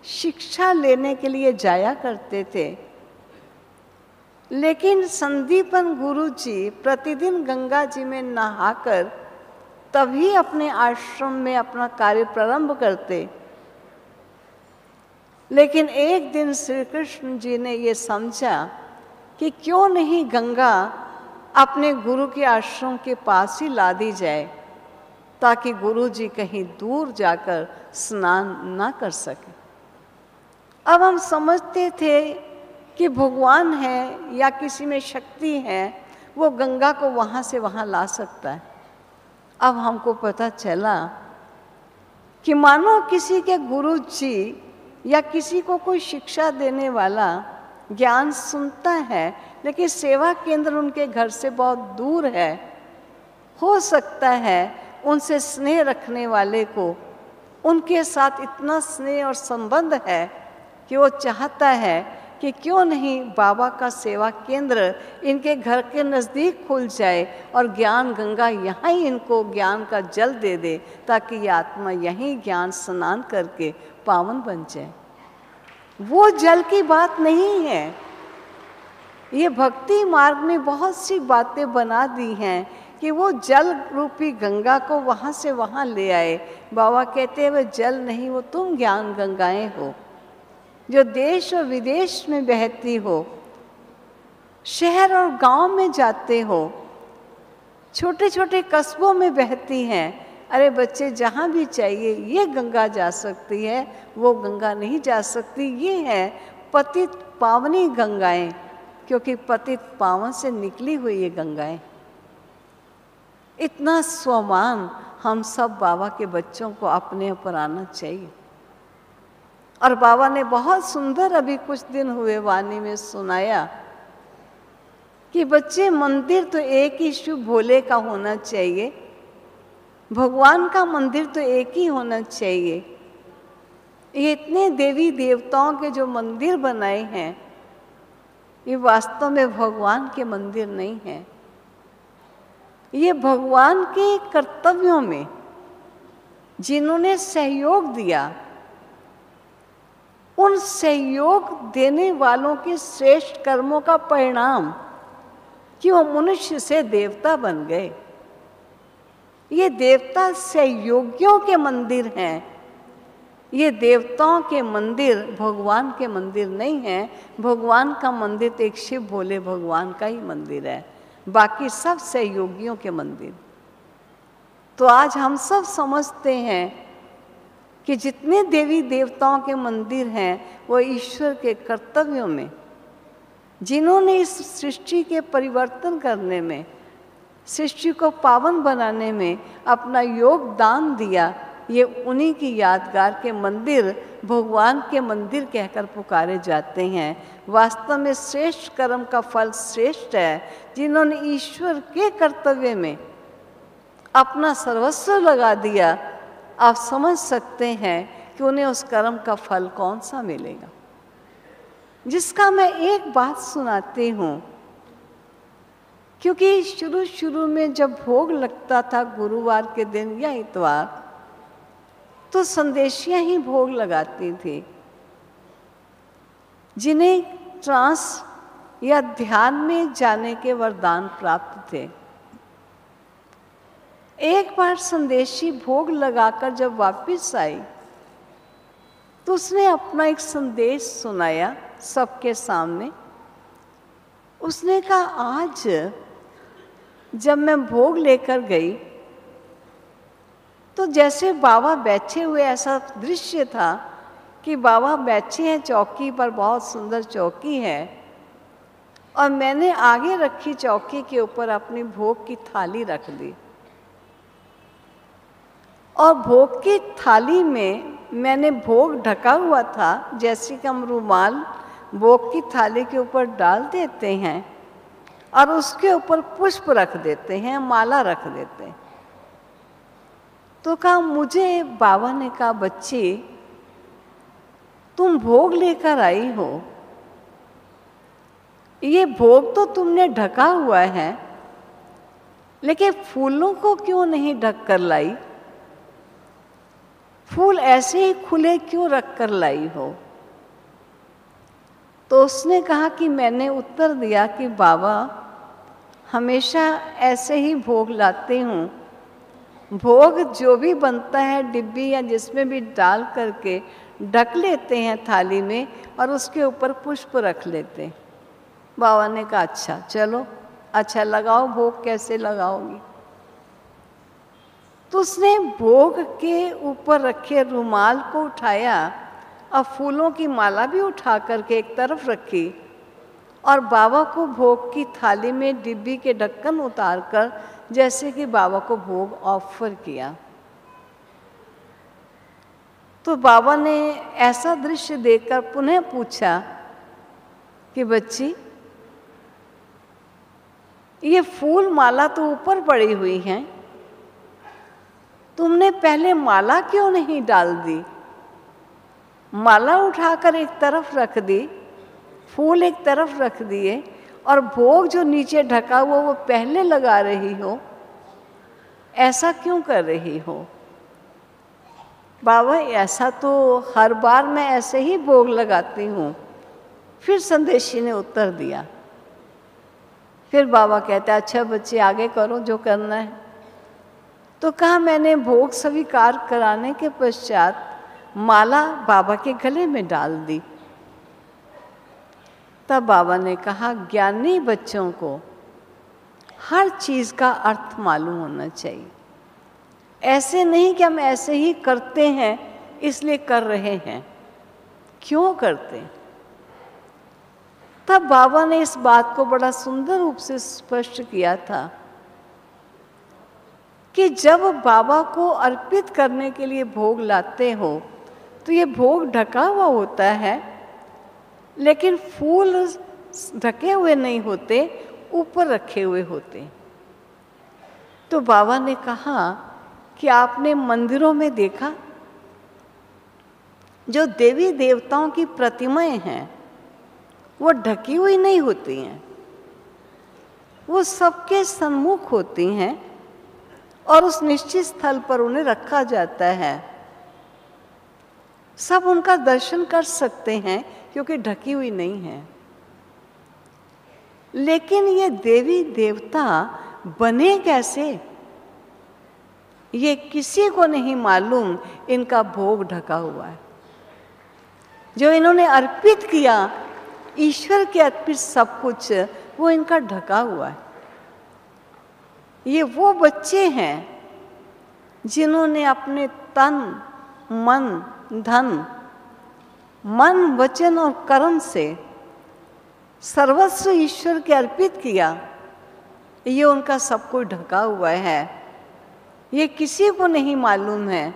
शिक्षा लेने के लिए जाया करते थे, लेकिन संदीपन गुरु जी प्रतिदिन गंगा जी में नहाकर तभी अपने आश्रम में अपना कार्य प्रारंभ करते। लेकिन एक दिन श्री कृष्ण जी ने ये समझा कि क्यों नहीं गंगा अपने गुरु के आश्रम के पास ही ला दी जाए, ताकि गुरु जी कहीं दूर जाकर स्नान ना कर सके। अब हम समझते थे कि भगवान है या किसी में शक्ति है, वो गंगा को वहाँ से वहाँ ला सकता है। अब हमको पता चला कि मानो किसी के गुरु जी या किसी को कोई शिक्षा देने वाला ज्ञान सुनता है, लेकिन सेवा केंद्र उनके घर से बहुत दूर है। हो सकता है उनसे स्नेह रखने वाले को उनके साथ इतना स्नेह और संबंध है कि वो चाहता है कि क्यों नहीं बाबा का सेवा केंद्र इनके घर के नज़दीक खुल जाए और ज्ञान गंगा यहाँ ही इनको ज्ञान का जल दे दे, ताकि ये आत्मा यहीं ज्ञान स्नान करके पावन बन जाए। वो जल की बात नहीं है। ये भक्ति मार्ग में बहुत सी बातें बना दी हैं कि वो जल रूपी गंगा को वहाँ से वहाँ ले आए। बाबा कहते हैं वह जल नहीं, वो तुम ज्ञान गंगाएं हो। जो देश और विदेश में बहती हो, शहर और गांव में जाते हो, छोटे छोटे कस्बों में बहती हैं। अरे बच्चे, जहाँ भी चाहिए ये गंगा जा सकती है, वो गंगा नहीं जा सकती। ये है पतित पावनी गंगाएं, क्योंकि पतित पावन से निकली हुई ये गंगाएं। इतना स्वमान हम सब बाबा के बच्चों को अपने ऊपर आना चाहिए। और बाबा ने बहुत सुंदर अभी कुछ दिन हुए वाणी में सुनाया कि बच्चे, मंदिर तो एक ही शिव भोले का होना चाहिए, भगवान का मंदिर तो एक ही होना चाहिए। ये इतने देवी देवताओं के जो मंदिर बनाए हैं, ये वास्तव में भगवान के मंदिर नहीं हैं। ये भगवान के कर्तव्यों में जिन्होंने सहयोग दिया, उन सहयोग देने वालों के श्रेष्ठ कर्मों का परिणाम कि वो मनुष्य से देवता बन गए। ये देवता सहयोगियों के मंदिर हैं। ये देवताओं के मंदिर भगवान के मंदिर नहीं हैं। भगवान का मंदिर तो एक शिव भोले भगवान का ही मंदिर है, बाकी सब सहयोगियों के मंदिर। तो आज हम सब समझते हैं कि जितने देवी देवताओं के मंदिर हैं, वो ईश्वर के कर्तव्यों में, जिन्होंने इस सृष्टि के परिवर्तन करने में, सृष्टि को पावन बनाने में अपना योगदान दिया, ये उन्हीं की यादगार के मंदिर भगवान के मंदिर कहकर पुकारे जाते हैं। वास्तव में श्रेष्ठ कर्म का फल श्रेष्ठ है, जिन्होंने ईश्वर के कर्तव्य में अपना सर्वस्व लगा दिया। आप समझ सकते हैं कि उन्हें उस कर्म का फल कौन सा मिलेगा। जिसका मैं एक बात सुनाती हूँ, क्योंकि शुरू शुरू में जब भोग लगता था गुरुवार के दिन या इतवार, तो संदेशियाँ ही भोग लगाती थी, जिन्हें ट्रांस या ध्यान में जाने के वरदान प्राप्त थे। एक बार संदेशी भोग लगाकर जब वापस आई, तो उसने अपना एक संदेश सुनाया सबके सामने। उसने कहा, आज जब मैं भोग लेकर गई तो जैसे बाबा बैठे हुए, ऐसा दृश्य था कि बाबा बैठे हैं चौकी पर, बहुत सुंदर चौकी है, और मैंने आगे रखी चौकी के ऊपर अपनी भोग की थाली रख दी, और भोग की थाली में मैंने भोग ढका हुआ था, जैसे कि हम रुमाल भोग की थाली के ऊपर डाल देते हैं और उसके ऊपर पुष्प रख देते हैं, माला रख देते हैं। तो कहा, मुझे बाबा ने कहा, बच्ची तुम भोग लेकर आई हो, ये भोग तो तुमने ढका हुआ है, लेकिन फूलों को क्यों नहीं ढक कर लाई? फूल ऐसे ही खुले क्यों रख कर लाई हो? तो उसने कहा कि मैंने उत्तर दिया कि बाबा, हमेशा ऐसे ही भोग लाती हूँ। भोग जो भी बनता है डिब्बी या जिसमें भी डाल करके ढक लेते हैं थाली में, और उसके ऊपर पुष्प रख लेते हैं। बाबा ने कहा, अच्छा चलो, अच्छा लगाओ भोग, कैसे लगाओगी? तो उसने भोग के ऊपर रखे रुमाल को उठाया और फूलों की माला भी उठा करके एक तरफ रखी, और बाबा को भोग की थाली में डिब्बी के ढक्कन उतारकर जैसे कि बाबा को भोग ऑफर किया। तो बाबा ने ऐसा दृश्य देखकर पुनः पूछा कि बच्ची, ये फूल माला तो ऊपर पड़ी हुई हैं, तुमने पहले माला क्यों नहीं डाल दी? माला उठाकर एक तरफ रख दी, फूल एक तरफ रख दिए, और भोग जो नीचे ढका हुआ वो पहले लगा रही हो, ऐसा क्यों कर रही हो? बाबा, ऐसा तो हर बार मैं ऐसे ही भोग लगाती हूँ। फिर संदेशी ने उत्तर दिया। फिर बाबा कहता है, अच्छा बच्चे आगे करो जो करना है। तो कहा, मैंने भोग स्वीकार कराने के पश्चात माला बाबा के गले में डाल दी, तब बाबा ने कहा, ज्ञानी बच्चों को हर चीज़ का अर्थ मालूम होना चाहिए। ऐसे नहीं कि हम ऐसे ही करते हैं इसलिए कर रहे हैं, क्यों करते हैं। तब बाबा ने इस बात को बड़ा सुंदर रूप से स्पष्ट किया था कि जब बाबा को अर्पित करने के लिए भोग लाते हो तो ये भोग ढका हुआ होता है, लेकिन फूल ढके हुए नहीं होते, ऊपर रखे हुए होते। तो बाबा ने कहा कि आपने मंदिरों में देखा जो देवी देवताओं की प्रतिमाएं हैं वो ढकी हुई नहीं होती हैं, वो सबके सम्मुख होती हैं और उस निश्चित स्थल पर उन्हें रखा जाता है। सब उनका दर्शन कर सकते हैं क्योंकि ढकी हुई नहीं है। लेकिन ये देवी देवता बने कैसे, ये किसी को नहीं मालूम। इनका भोग ढका हुआ है, जो इन्होंने अर्पित किया, ईश्वर के अर्पित सब कुछ वो इनका ढका हुआ है। ये वो बच्चे हैं जिन्होंने अपने तन मन धन, मन वचन और कर्म से सर्वस्व ईश्वर के अर्पित किया। ये उनका सब कुछ ढका हुआ है, ये किसी को नहीं मालूम है।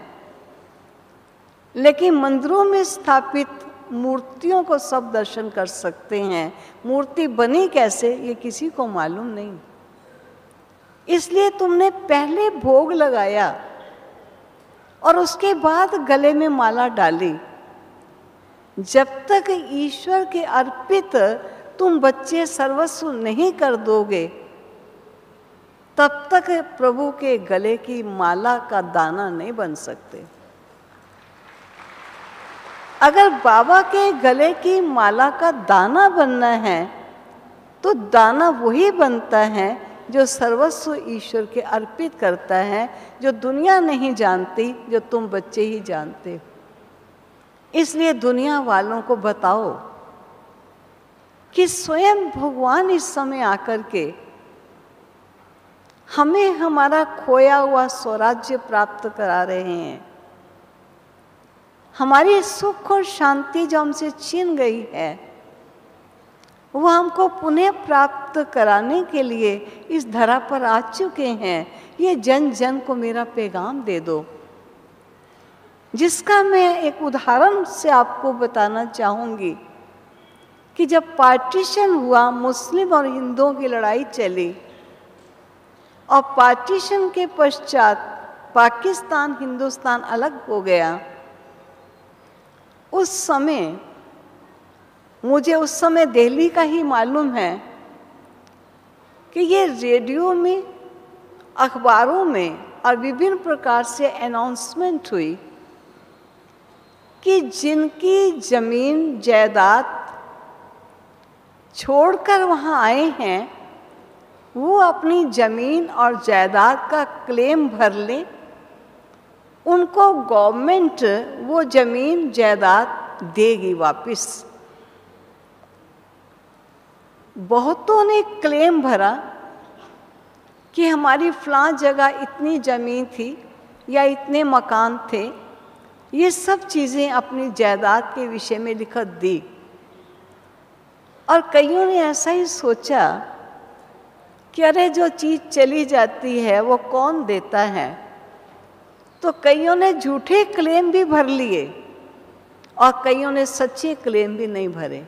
लेकिन मंदिरों में स्थापित मूर्तियों को सब दर्शन कर सकते हैं। मूर्ति बनी कैसे ये किसी को मालूम नहीं। इसलिए तुमने पहले भोग लगाया और उसके बाद गले में माला डाली। जब तक ईश्वर के अर्पित तुम बच्चे सर्वस्व नहीं कर दोगे, तब तक प्रभु के गले की माला का दाना नहीं बन सकते। अगर बाबा के गले की माला का दाना बनना है तो दाना वही बनता है जो सर्वस्व ईश्वर के अर्पित करता है, जो दुनिया नहीं जानती, जो तुम बच्चे ही जानते हो। इसलिए दुनिया वालों को बताओ कि स्वयं भगवान इस समय आकर के हमें हमारा खोया हुआ स्वराज्य प्राप्त करा रहे हैं। हमारी सुख और शांति जो हमसे छीन गई है वो हमको पुनः प्राप्त कराने के लिए इस धरा पर आ चुके हैं। ये जन जन को मेरा पैगाम दे दो, जिसका मैं एक उदाहरण से आपको बताना चाहूँगी कि जब पार्टीशन हुआ, मुस्लिम और हिंदुओं की लड़ाई चली और पार्टीशन के पश्चात पाकिस्तान हिंदुस्तान अलग हो गया। उस समय मुझे उस समय दिल्ली का ही मालूम है कि ये रेडियो में, अखबारों में और विभिन्न प्रकार से अनाउंसमेंट हुई कि जिनकी जमीन जायदाद छोड़कर वहाँ आए हैं वो अपनी जमीन और जायदाद का क्लेम भर लें, उनको गवर्नमेंट वो जमीन जायदाद देगी वापस। बहुतों ने क्लेम भरा कि हमारी फलां जगह इतनी ज़मीन थी या इतने मकान थे। ये सब चीज़ें अपनी जायदाद के विषय में लिखत दी। और कईयों ने ऐसा ही सोचा कि अरे जो चीज़ चली जाती है वो कौन देता है। तो कईयों ने झूठे क्लेम भी भर लिए और कईयों ने सच्चे क्लेम भी नहीं भरे।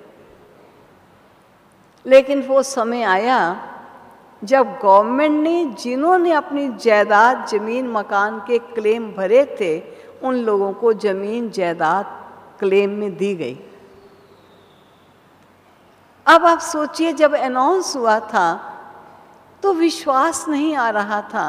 लेकिन वो समय आया जब गवर्नमेंट ने, जिन्होंने अपनी जायदाद जमीन मकान के क्लेम भरे थे, उन लोगों को जमीन जायदाद क्लेम में दी गई। अब आप सोचिए, जब अनाउंस हुआ था तो विश्वास नहीं आ रहा था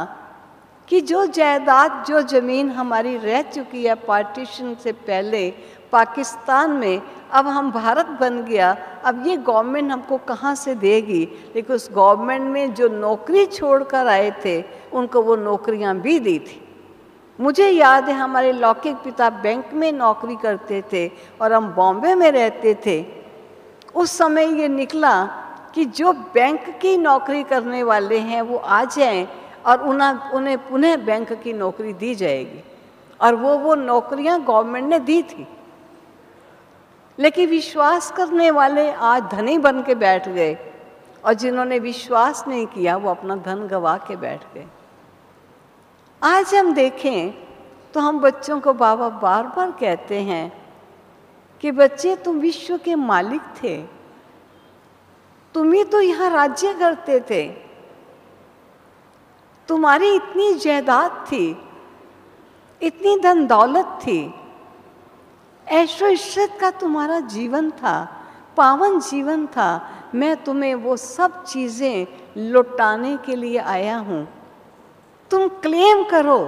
कि जो जायदाद, जो ज़मीन हमारी रह चुकी है पार्टीशन से पहले पाकिस्तान में, अब हम भारत बन गया, अब ये गवर्नमेंट हमको कहाँ से देगी। लेकिन उस गवर्नमेंट में जो नौकरी छोड़कर आए थे उनको वो नौकरियाँ भी दी थी। मुझे याद है हमारे लौकिक पिता बैंक में नौकरी करते थे और हम बॉम्बे में रहते थे। उस समय ये निकला कि जो बैंक की नौकरी करने वाले हैं वो आ जाएं और उन्हें पुनः बैंक की नौकरी दी जाएगी। और वो नौकरियां गवर्नमेंट ने दी थी, लेकिन विश्वास करने वाले आज धनी बन के बैठ गए और जिन्होंने विश्वास नहीं किया वो अपना धन गंवा के बैठ गए। आज हम देखें तो हम बच्चों को बाबा बार बार कहते हैं कि बच्चे तुम विश्व के मालिक थे, तुम ही तो यहाँ राज्य करते थे, तुम्हारी इतनी जायदाद थी, इतनी धन दौलत थी, ऐशो इश्रत का तुम्हारा जीवन था, पावन जीवन था। मैं तुम्हें वो सब चीज़ें लौटाने के लिए आया हूँ। तुम क्लेम करो,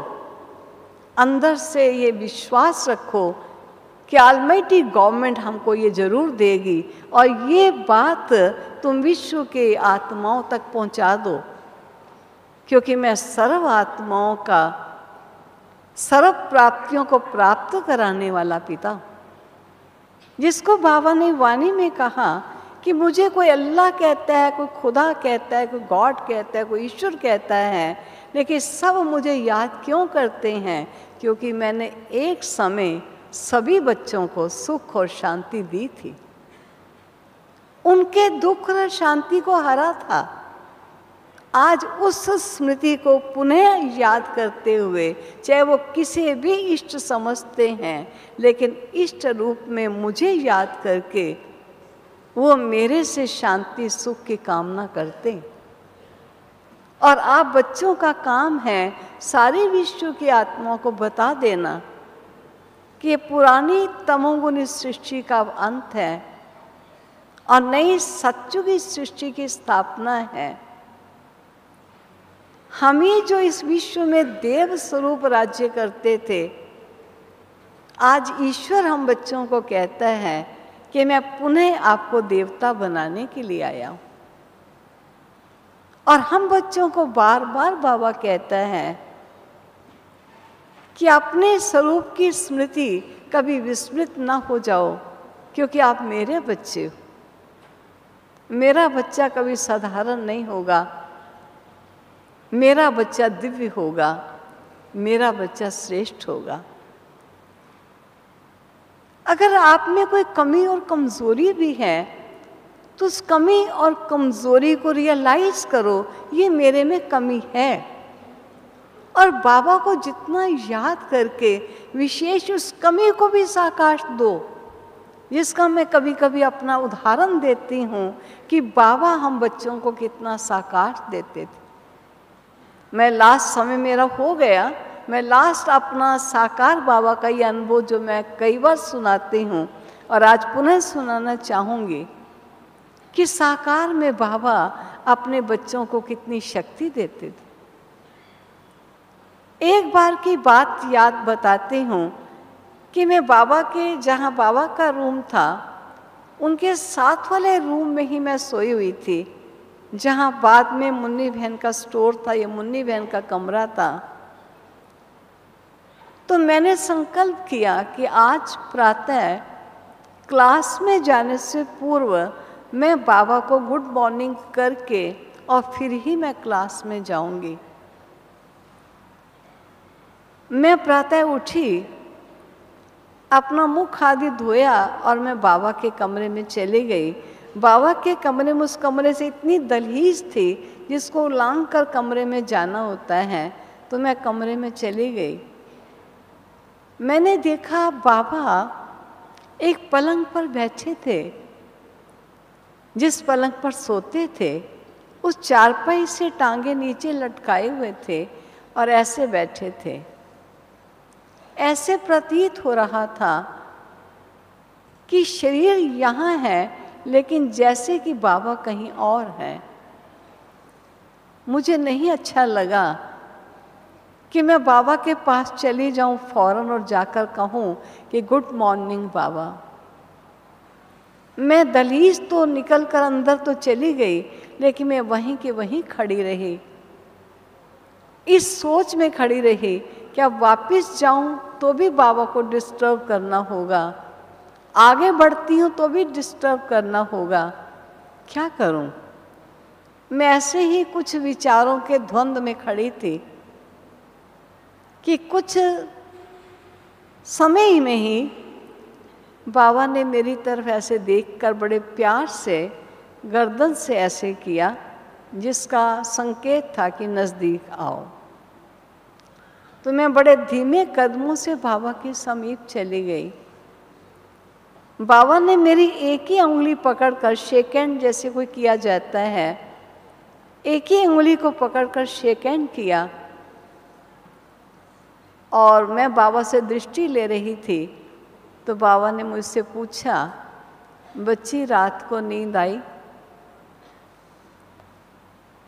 अंदर से ये विश्वास रखो कि ऑलमाइटी गवर्नमेंट हमको ये ज़रूर देगी, और ये बात तुम विश्व के आत्माओं तक पहुँचा दो, क्योंकि मैं सर्व आत्माओं का सर्व प्राप्तियों को प्राप्त कराने वाला पिता, जिसको बाबा ने वाणी में कहा कि मुझे कोई अल्लाह कहता है, कोई खुदा कहता है, कोई गॉड कहता है, कोई ईश्वर कहता है, लेकिन सब मुझे याद क्यों करते हैं? क्योंकि मैंने एक समय सभी बच्चों को सुख और शांति दी थी, उनके दुख और शांति को हरा था। आज उस स्मृति को पुनः याद करते हुए, चाहे वो किसी भी इष्ट समझते हैं, लेकिन इष्ट रूप में मुझे याद करके वो मेरे से शांति सुख की कामना करते। और आप बच्चों का काम है सारी विश्व की आत्माओं को बता देना कि ये पुरानी तमोगुनी सृष्टि का अंत है और नई सत्युगी सृष्टि की स्थापना है। हम ही जो इस विश्व में देव स्वरूप राज्य करते थे, आज ईश्वर हम बच्चों को कहता है कि मैं पुनः आपको देवता बनाने के लिए आया हूँ। और हम बच्चों को बार बार बाबा कहता है कि अपने स्वरूप की स्मृति कभी विस्मृत ना हो जाओ, क्योंकि आप मेरे बच्चे हो। मेरा बच्चा कभी साधारण नहीं होगा, मेरा बच्चा दिव्य होगा, मेरा बच्चा श्रेष्ठ होगा। अगर आप में कोई कमी और कमजोरी भी है तो उस कमी और कमजोरी को रियलाइज करो, ये मेरे में कमी है। और बाबा को जितना याद करके विशेष उस कमी को भी साकार दो, जिसका मैं कभी कभी अपना उदाहरण देती हूँ कि बाबा हम बच्चों को कितना साकार देते थे। मैं लास्ट समय मेरा हो गया, मैं लास्ट अपना साकार बाबा का ये अनुभव जो मैं कई बार सुनाती हूँ और आज पुनः सुनाना चाहूँगी कि साकार में बाबा अपने बच्चों को कितनी शक्ति देते थे। एक बार की बात याद बताती हूँ कि मैं बाबा के, जहाँ बाबा का रूम था, उनके साथ वाले रूम में ही मैं सोई हुई थी, जहाँ बाद में मुन्नी बहन का स्टोर था, ये मुन्नी बहन का कमरा था। तो मैंने संकल्प किया कि आज प्रातः क्लास में जाने से पूर्व मैं बाबा को गुड मॉर्निंग करके और फिर ही मैं क्लास में जाऊंगी। मैं प्रातः उठी, अपना मुख आदि धोया और मैं बाबा के कमरे में चली गई। बाबा के कमरे में, उस कमरे से इतनी दहलीज थी जिसको लांघ कर कमरे में जाना होता है, तो मैं कमरे में चली गई। मैंने देखा बाबा एक पलंग पर बैठे थे, जिस पलंग पर सोते थे उस चारपाई से टांगे नीचे लटकाए हुए थे और ऐसे बैठे थे। ऐसे प्रतीत हो रहा था कि शरीर यहाँ है, लेकिन जैसे कि बाबा कहीं और है। मुझे नहीं अच्छा लगा कि मैं बाबा के पास चली जाऊं फौरन और जाकर कहूं कि गुड मॉर्निंग बाबा। मैं दहलीज तो निकल कर अंदर तो चली गई, लेकिन मैं वहीं के वहीं खड़ी रही, इस सोच में खड़ी रही कि अब वापस जाऊं तो भी बाबा को डिस्टर्ब करना होगा। आगे बढ़ती हूँ तो भी डिस्टर्ब करना होगा, क्या करूँ। मैं ऐसे ही कुछ विचारों के द्वंद्व में खड़ी थी कि कुछ समय में ही बाबा ने मेरी तरफ ऐसे देखकर बड़े प्यार से गर्दन से ऐसे किया, जिसका संकेत था कि नज़दीक आओ। तो मैं बड़े धीमे कदमों से बाबा के समीप चली गई। बाबा ने मेरी एक ही उंगली पकड़कर, शेक हैंड जैसे कोई किया जाता है, एक ही उंगली को पकड़कर शेक हैंड किया। और मैं बाबा से दृष्टि ले रही थी तो बाबा ने मुझसे पूछा, बच्ची रात को नींद आई?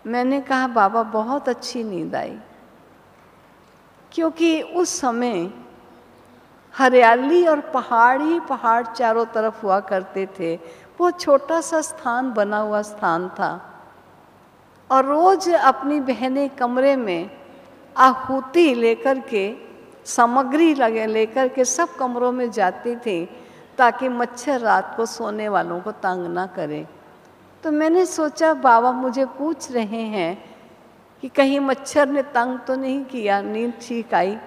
मैंने कहा बाबा बहुत अच्छी नींद आई, क्योंकि उस समय हरियाली और पहाड़ ही पहाड़ चारों तरफ हुआ करते थे। वो छोटा सा स्थान बना हुआ स्थान था और रोज अपनी बहनें कमरे में आहुति लेकर के, सामग्री लेकर के सब कमरों में जाती थी ताकि मच्छर रात को सोने वालों को तंग ना करे। तो मैंने सोचा बाबा मुझे पूछ रहे हैं कि कहीं मच्छर ने तंग तो नहीं किया, नींद ठीक आई।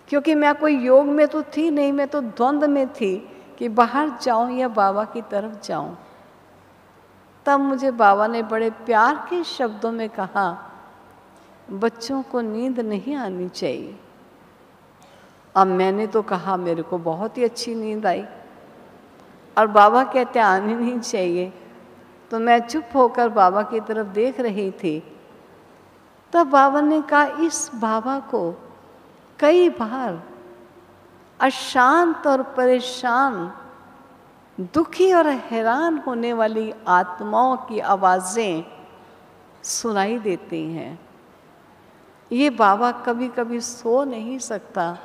क्योंकि मैं कोई योग में तो थी नहीं, मैं तो द्वंद्व में थी कि बाहर जाऊं या बाबा की तरफ जाऊं। तब मुझे बाबा ने बड़े प्यार के शब्दों में कहा, बच्चों को नींद नहीं आनी चाहिए। अब मैंने तो कहा मेरे को बहुत ही अच्छी नींद आई और बाबा कहते आनी नहीं चाहिए। तो मैं चुप होकर बाबा की तरफ देख रही थी। तब बाबा ने कहा, इस बाबा को कई बार अशांत और परेशान, दुखी और हैरान होने वाली आत्माओं की आवाज़ें सुनाई देती हैं। ये बाबा कभी कभी सो नहीं सकता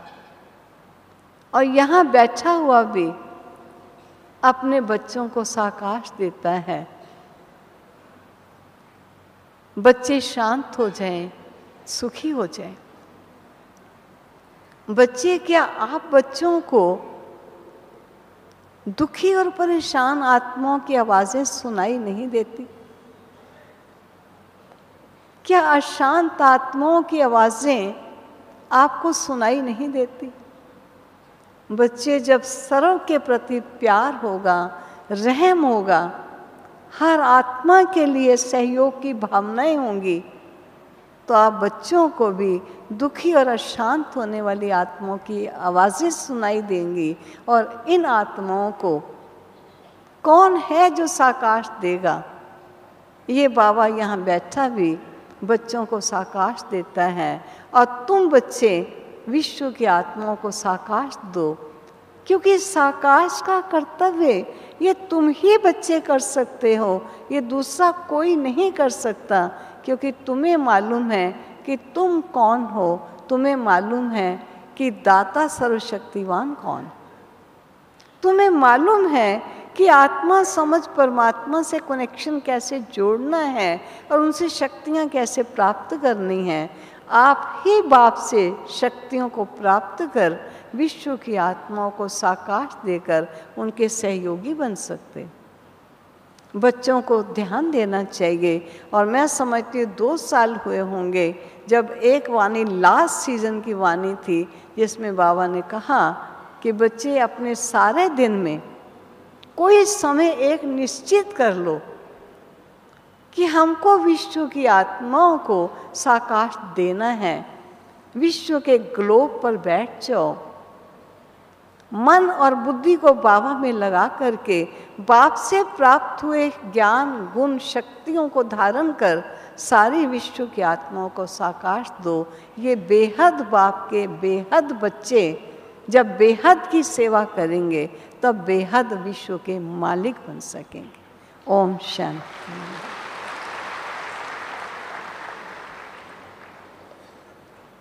और यहाँ बैठा हुआ भी अपने बच्चों को साकाश देता है। बच्चे शांत हो जाएं, सुखी हो जाएं। बच्चे, क्या आप बच्चों को दुखी और परेशान आत्माओं की आवाज़ें सुनाई नहीं देती? क्या अशांत आत्माओं की आवाज़ें आपको सुनाई नहीं देती? बच्चे, जब सर्व के प्रति प्यार होगा, रहम होगा, हर आत्मा के लिए सहयोग की भावनाएं होंगी, तो आप बच्चों को भी दुखी और अशांत होने वाली आत्माओं की आवाज़ें सुनाई देंगी। और इन आत्माओं को कौन है जो साकाश देगा? ये बाबा यहाँ बैठा भी बच्चों को साकाश देता है। और तुम बच्चे विश्व की आत्माओं को साकाश दो, क्योंकि साकाश का कर्तव्य ये तुम ही बच्चे कर सकते हो, ये दूसरा कोई नहीं कर सकता। क्योंकि तुम्हें मालूम है कि तुम कौन हो, तुम्हें मालूम है कि दाता सर्वशक्तिवान कौन, तुम्हें मालूम है कि आत्मा समझ परमात्मा से कनेक्शन कैसे जोड़ना है और उनसे शक्तियाँ कैसे प्राप्त करनी हैं। आप ही बाप से शक्तियों को प्राप्त कर विश्व की आत्माओं को साकाश देकर उनके सहयोगी बन सकते। बच्चों को ध्यान देना चाहिए। और मैं समझती हूँ 2 साल हुए होंगे जब एक वाणी लास्ट सीजन की वाणी थी, जिसमें बाबा ने कहा कि बच्चे अपने सारे दिन में कोई समय एक निश्चित कर लो कि हमको विश्व की आत्माओं को साकाश देना है। विश्व के ग्लोब पर बैठ जाओ, मन और बुद्धि को बाबा में लगा करके बाप से प्राप्त हुए ज्ञान, गुण, शक्तियों को धारण कर सारी विश्व की आत्माओं को साकाश दो। ये बेहद बाप के बेहद बच्चे जब बेहद की सेवा करेंगे तब बेहद विश्व के मालिक बन सकेंगे। ओम शांति।